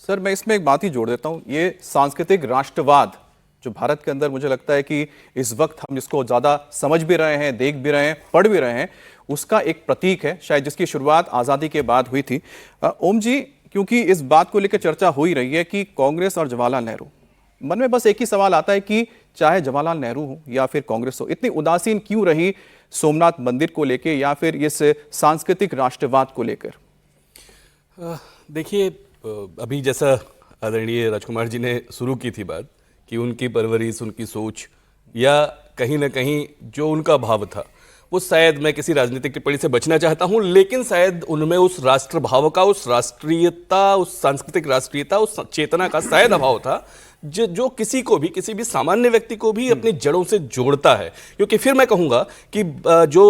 Sir मैं इसमें एक बात ही जोड़ देता हूं, ये सांस्कृतिक राष्ट्रवाद जो भारत के अंदर मुझे लगता है कि इस वक्त हम जिसको ज्यादा समझ भी रहे हैं, देख भी रहे हैं, पढ़ भी रहे हैं, उसका एक प्रतीक है, शायद जिसकी शुरुआत आजादी के बाद हुई थी। ओम जी, क्योंकि इस बात को लेकर चर्चा हो ही रही है कि कांग्रेस और जवाहरलाल नेहरू, मन में बस एक ही सवाल आता है कि चाहे जवाहरलाल नेहरू हो या फिर कांग्रेस हो, इतनी उदासीन क्यों रही सोमनाथ मंदिर को लेकर या फिर इस सांस्कृतिक राष्ट्रवाद को लेकर? देखिए, अभी जैसा आदरणीय राजकुमार जी ने शुरू की थी बात कि उनकी परवरिश, उनकी सोच या कहीं ना कहीं जो उनका भाव था, वो शायद मैं किसी राजनीतिक टिप्पणी से बचना चाहता हूं, लेकिन शायद उनमें उस राष्ट्र भाव का, उस राष्ट्रीयता, उस सांस्कृतिक राष्ट्रीयता, उस चेतना का शायद अभाव था जो किसी को भी, किसी भी सामान्य व्यक्ति को भी अपनी जड़ों से जोड़ता है। क्योंकि फिर मैं कहूंगा कि जो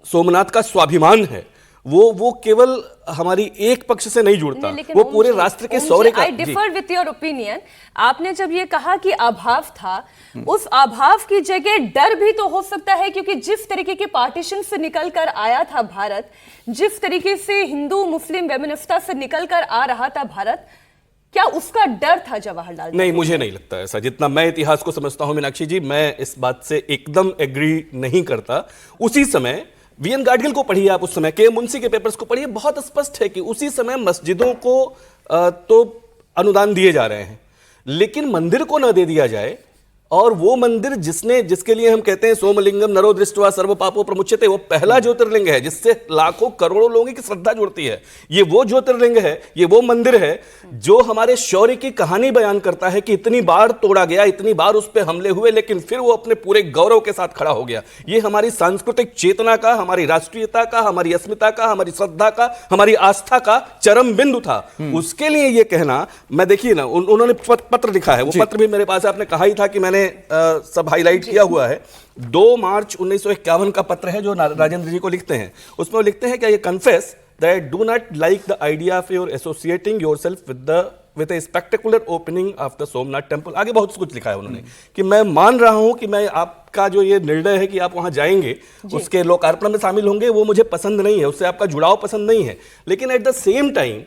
सोमनाथ का स्वाभिमान है वो केवल हमारी एक पक्ष से नहीं जुड़ता, वो पूरे राष्ट्र के शौर्य का। आई डिफर विथ योर ओपिनियन। आपने जब ये कहा कि अभाव था, उस अभाव की जगह डर भी तो हो सकता है, क्योंकि जिस तरीके के पार्टीशन से निकल कर आया था भारत, जिस तरीके से हिंदू मुस्लिम वेमनस्ता से निकल कर आ रहा था भारत, क्या उसका डर था जवाहरलाल? नहीं, मुझे नहीं लगता ऐसा। जितना मैं इतिहास को समझता हूं मीनाक्षी जी, मैं इस बात से एकदम एग्री नहीं करता। उसी समय वीएन गाडगिल को पढ़िए आप, उस समय के मुंशी के पेपर्स को पढ़िए, बहुत स्पष्ट है कि उसी समय मस्जिदों को तो अनुदान दिए जा रहे हैं, लेकिन मंदिर को न दे दिया जाए। और वो मंदिर जिसके लिए हम कहते हैं सोमलिंगम नरो दृष्ट्वा सर्व पापो प्रमुच्यते, वो पहला ज्योतिर्लिंग है जिससे लाखों करोड़ों लोगों की श्रद्धा जुड़ती है। ये वो ज्योतिर्लिंग है, ये वो मंदिर है जो हमारे शौर्य की कहानी बयान करता है कि इतनी बार तोड़ा गया, इतनी बार उस पर हमले हुए, लेकिन फिर वो अपने पूरे गौरव के साथ खड़ा हो गया। ये हमारी सांस्कृतिक चेतना का, हमारी राष्ट्रीयता का, हमारी अस्मिता का, हमारी श्रद्धा का, हमारी आस्था का चरम बिंदु था। उसके लिए ये कहना, मैं देखिए ना, उन्होंने पत्र लिखा है, वो पत्र भी मेरे पास है, आपने कहा ही था कि मैंने सब हाईलाइट किया हुआ है। 2 मार्च 1951 का पत्र है जो राजेंद्र जी को लिखते हैं। उसमें वो लिखते हैं कि I confess that do not like the idea of your associating yourself with A spectacular opening of the Somnath temple. आगे बहुत कुछ लिखा है उन्होंने कि मैं मान रहा हूं कि मैं आपका जो ये निर्णय है कि आप वहां जाएंगे, उसके लोकार्पण में शामिल होंगे, वो मुझे पसंद नहीं है, उससे आपका जुड़ाव पसंद नहीं है। लेकिन एट द सेम टाइम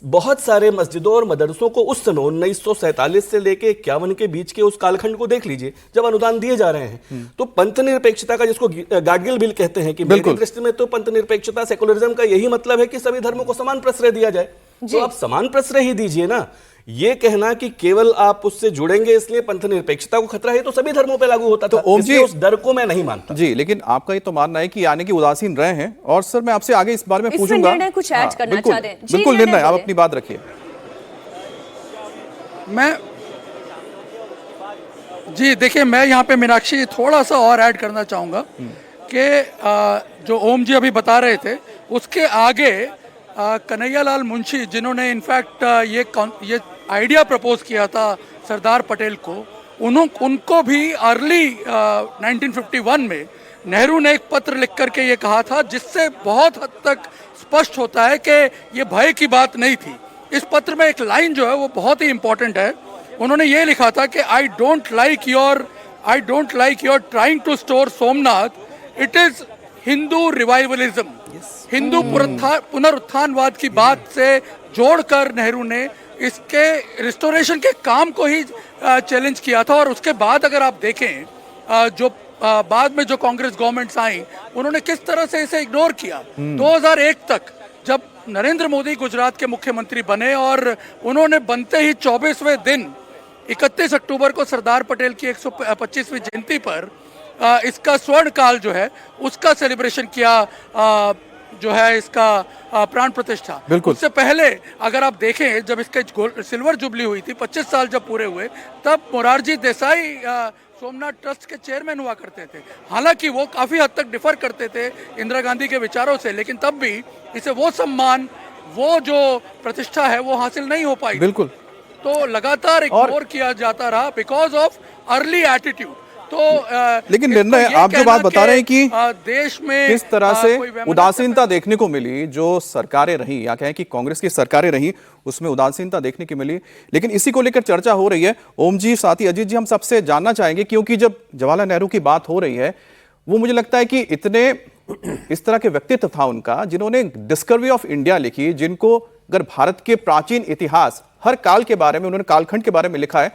बहुत सारे मस्जिदों और मदरसों को उस समय 1947 से लेके 51 के बीच के उस कालखंड को देख लीजिए, जब अनुदान दिए जा रहे हैं। तो पंथ निरपेक्षता का, जिसको गाडगिल बिल कहते हैं, कि मेरी दृष्टि में तो पंथ निरपेक्षता, सेकुलरिज्म का यही मतलब है कि सभी धर्मों को समान प्रश्रय दिया जाए। तो आप समान प्रश्रय ही दीजिए ना। ये कहना कि केवल आप उससे जुड़ेंगे इसलिए पंथ निरपेक्षता को खतरा है, तो सभी धर्मों पे लागू होता था। ओम जी, उस डर को मैं नहीं मानता जी, लेकिन आपका ये तो मानना है कि यानी कि उदासीन रहे हैं। और सर मैं आपसे आगे इस बारे में पूछूंगा, कुछ ऐड करना चाह रहे हैं? बिल्कुल निर्णय, आप अपनी बात रखिए। जी देखिए, मैं यहाँ पे मीनाक्षी थोड़ा सा और ऐड करना चाहूँगा कि जो ओम जी अभी बता रहे थे, उसके आगे कन्हैयालाल मुंशी, जिन्होंने इनफैक्ट ये आइडिया प्रपोज किया था सरदार पटेल को, उनको भी अर्ली 1951 में नेहरू ने एक पत्र लिख करके ये कहा था, जिससे बहुत हद तक स्पष्ट होता है कि ये भय की बात नहीं थी। इस पत्र में एक लाइन जो है वो बहुत ही इंपॉर्टेंट है। उन्होंने ये लिखा था कि I don't like your trying to store Somnath, it is Hindu revivalism. Hindu पुनरुत्थानवाद की बात से जोड़कर नेहरू ने इसके रिस्टोरेशन के काम को ही चैलेंज किया था। और उसके बाद अगर आप देखें, जो बाद में जो कांग्रेस गवर्नमेंट्स आई, उन्होंने किस तरह से इसे इग्नोर किया। 2001 तक जब नरेंद्र मोदी गुजरात के मुख्यमंत्री बने और उन्होंने बनते ही 24वें दिन 31 अक्टूबर को सरदार पटेल की 125वीं जयंती पर इसका स्वर्ण काल जो है उसका सेलिब्रेशन किया, जो है इसका प्राण प्रतिष्ठा। उससे पहले अगर आप देखें, जब इसके सिल्वर जुबली हुई थी, 25 साल जब पूरे हुए, तब मोरारजी देसाई सोमनाथ ट्रस्ट के चेयरमैन हुआ करते थे। हालांकि वो काफी हद तक डिफर करते थे इंदिरा गांधी के विचारों से, लेकिन तब भी इसे वो सम्मान, वो जो प्रतिष्ठा है, वो हासिल नहीं हो पाई। बिल्कुल। तो लगातार इग्नोर किया जाता रहा बिकॉज ऑफ अर्ली एटीट्यूड। तो लेकिन निर्णय, आप जो बात बता रहे हैं कि देश में किस तरह से उदासीनता देखने को मिली, जो सरकारें रही या कहें कि कांग्रेस की सरकारें रही, उसमें उदासीनता देखने की मिली, लेकिन इसी को लेकर चर्चा हो रही है। ओम जी, साथी अजीत जी, हम सबसे जानना चाहेंगे, क्योंकि जब जवाहरलाल नेहरू की बात हो रही है, वो मुझे लगता है कि इतने इस तरह के व्यक्तित्व था उनका, जिन्होंने डिस्कवरी ऑफ इंडिया लिखी, जिनको अगर भारत के प्राचीन इतिहास, हर काल के बारे में उन्होंने कालखंड के बारे में लिखा है।